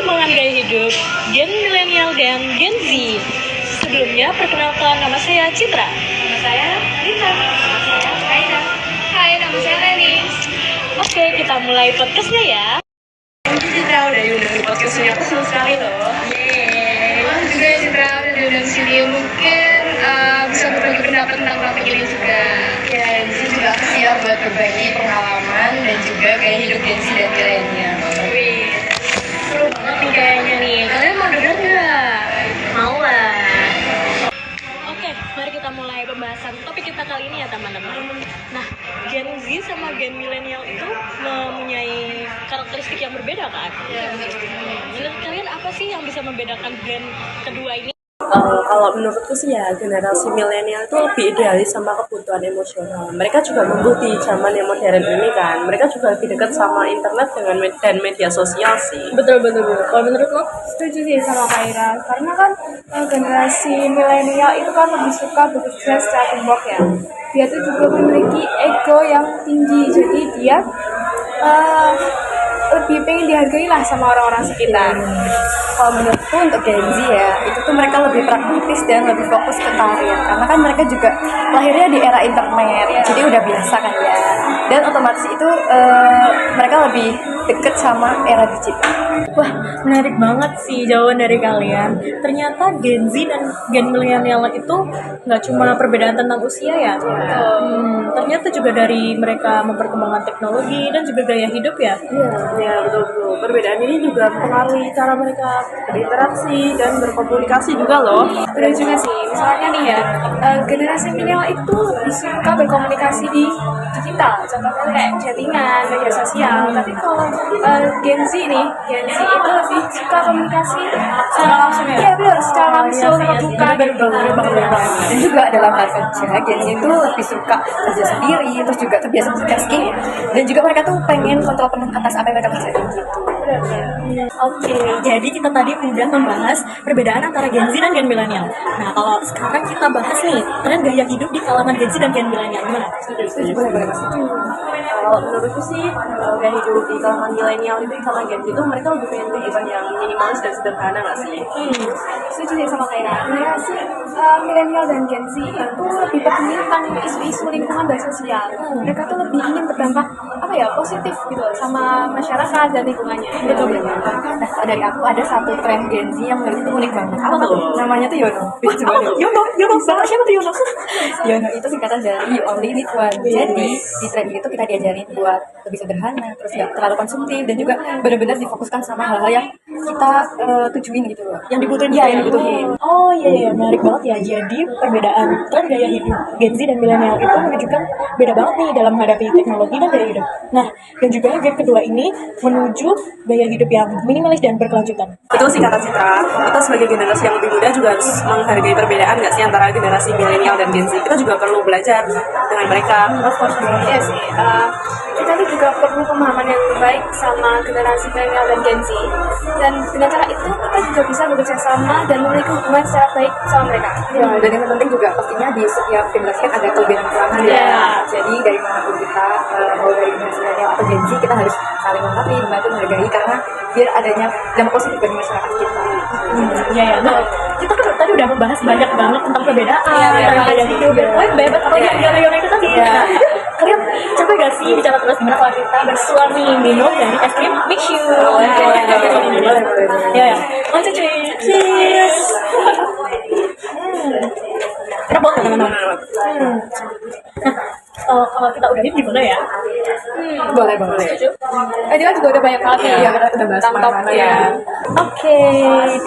perkembangan gaya hidup Gen Milenial dan Gen Z. Sebelumnya, perkenalkan nama saya Citra. Nama saya Rita. Nama saya Kaida. Hai, nama saya Leni. Oke, kita mulai podcastnya ya. Citra udah diundang di podcastnya, aku senang sekali loh. Makasih juga ya Citra udah diundang sini. Mungkin bisa berbagi pendapat tentang topik ini juga. Ya, di sini juga aku siap buat berbagi pengalaman dan juga gaya hidup Gen Z dan milenial. Wih, seru banget nih kayaknya nih. Kalian mau denger nggak? Mau lah. Oke, mari kita mulai pembahasan topik kita kali ini ya teman-teman. Nah, Gen Z sama Gen Milenial itu mempunyai karakteristik yang berbeda kan? Menurut kalian apa sih yang bisa membedakan gen kedua ini? Kalau menurutku sih ya generasi milenial itu lebih idealis sama kebutuhan emosional. Mereka juga mengikuti zaman yang modern ini kan. Mereka juga lebih dekat sama internet dan media sosial sih. Betul. Kalau menurut lo? Setuju sih sama Kaira, karena kan generasi milenial itu kan lebih suka bekerja secara teamwork ya. Dia tuh juga memiliki ego yang tinggi, jadi dia lebih pengen dihargai lah sama orang-orang sekitar. Kalau menurutku untuk Gen Z ya, itu tuh mereka lebih pragmatis dan lebih fokus ke karir. Karena kan mereka juga lahirnya di era internet, jadi udah biasa kan ya. Dan otomatis itu mereka lebih deket sama era digital. Wah, menarik banget sih jawaban dari kalian. Ternyata Gen Z dan Gen Milenial itu nggak cuma perbedaan tentang usia ya. Ternyata juga dari mereka memperkembangkan teknologi dan juga gaya hidup ya. Ya betul. Perbedaan ini juga mempengaruhi cara mereka berinteraksi dan berkomunikasi juga loh. Benar juga sih, misalnya nih ya, generasi milenial itu lebih suka berkomunikasi di digital, contohnya kayak chattingan, media sosial. Tapi kalau Gen Z nih, Gen Z itu lebih suka komunikasi secara langsung ya. Iya benar, secara langsung, terbuka. Dan juga dalam hal kerja, Gen Z itu lebih suka kerja sendiri, terus juga terbiasa multitasking, dan juga mereka tuh pengen kontrol penuh atas apa yang mereka kerjain gitu. Oke, jadi kita tadi udah membahas perbedaan antara Gen Z dan Gen Milenial. Nah, kalau sekarang kita bahas nih tren gaya hidup di kalangan Gen Z dan Gen Milenial gimana? Boleh. Kalau menurutku sih gaya hidup di kalangan milenial itu sama Gen Z itu mereka lebih pengen kehidupan yang minimalis dan sederhana nggak sih? Setuju sih sama Kaira. Generasi milenial dan Gen Z itu lebih peduli tentang isu-isu lingkungan dan sosial. Mereka tuh lebih ingin berdampak positif gitu sama masyarakat dan lingkungannya. Betul. Nah, dari aku ada satu tren Gen Z yang menurutku unik banget. Apa tuh? Namanya tuh Yono. Yono, siapa tuh Yono? Yono itu singkatan dari You Only Need One. Jadi di tren itu kita diajarin buat lebih sederhana, terus nggak terlalu konsumtif, dan juga benar-benar difokuskan sama hal-hal yang kita tujuin gitu loh. Yang dibutuhin Iya, yang dibutuhin. Oh iya, menarik banget ya. Jadi perbedaan tren gaya hidup Gen Z dan Milenial itu menunjukkan beda banget nih dalam menghadapi teknologi dan gaya hidup. Nah, dan juga gen kedua ini menuju gaya hidup yang minimalis dan berkelanjutan. Betul sih kata Citra, kita sebagai generasi yang lebih muda juga harus menghargai perbedaan nggak sih antara generasi milenial dan Gen Z. Kita juga perlu belajar dengan mereka. Iya sih, kita tuh juga perlu pemahaman yang baik sama generasi milenial dan Gen Z. Dan dengan cara itu kita juga bisa bekerja sama dan memiliki hubungan secara baik sama mereka. Ya, dan yang terpenting juga pastinya di setiap generasi kan ada kelebihan dan kekurangan ya. Jadi dari manapun kita, mau dari generasi milenial atau Gen Z, kita harus saling melengkapi, membantu, menghargai, karena biar adanya dampak positif bagi masyarakat kita. Iya. Nah, kita kan tadi udah membahas banyak banget tentang perbedaan antara gaya hidup. Bebas apalagi yang Yono itu tadi. Kalian capek gak sih bicara terus gimana kalau kita bersuara nih minum dari es krim Mixu? Ya. Lanjut cuy. Cheers. Enak banget teman-teman. Nah, kalau kita udahin gimana ya? Boleh. Tadi kan juga udah banyak banget ya Udah bahas tentang mana-mana topik ya. Oke,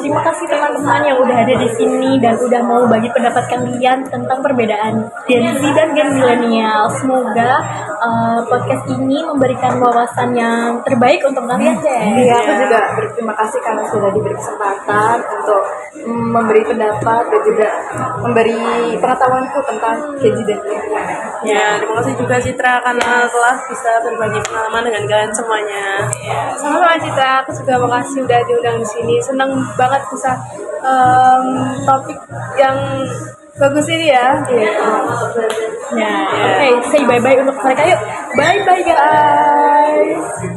terima kasih teman-teman yang udah ada di sini dan udah mau bagi pendapat kalian tentang perbedaan Gen Z dan Gen Milenial. Semoga podcast ini memberikan wawasan yang terbaik untuk kalian deh. Iya, aku juga berterima kasih karena sudah diberi kesempatan untuk memberi pendapat dan juga memberi pengetahuanku tentang Gen Z dan milenial. Ya, terima kasih juga Citra karena telah bisa berbagi pengalaman dengan kalian semuanya. Sama-sama Citra, aku juga makasih udah diundang di sini. Senang banget bisa topik yang bagus ini ya. Oke, say bye-bye untuk mereka yuk. Bye-bye guys.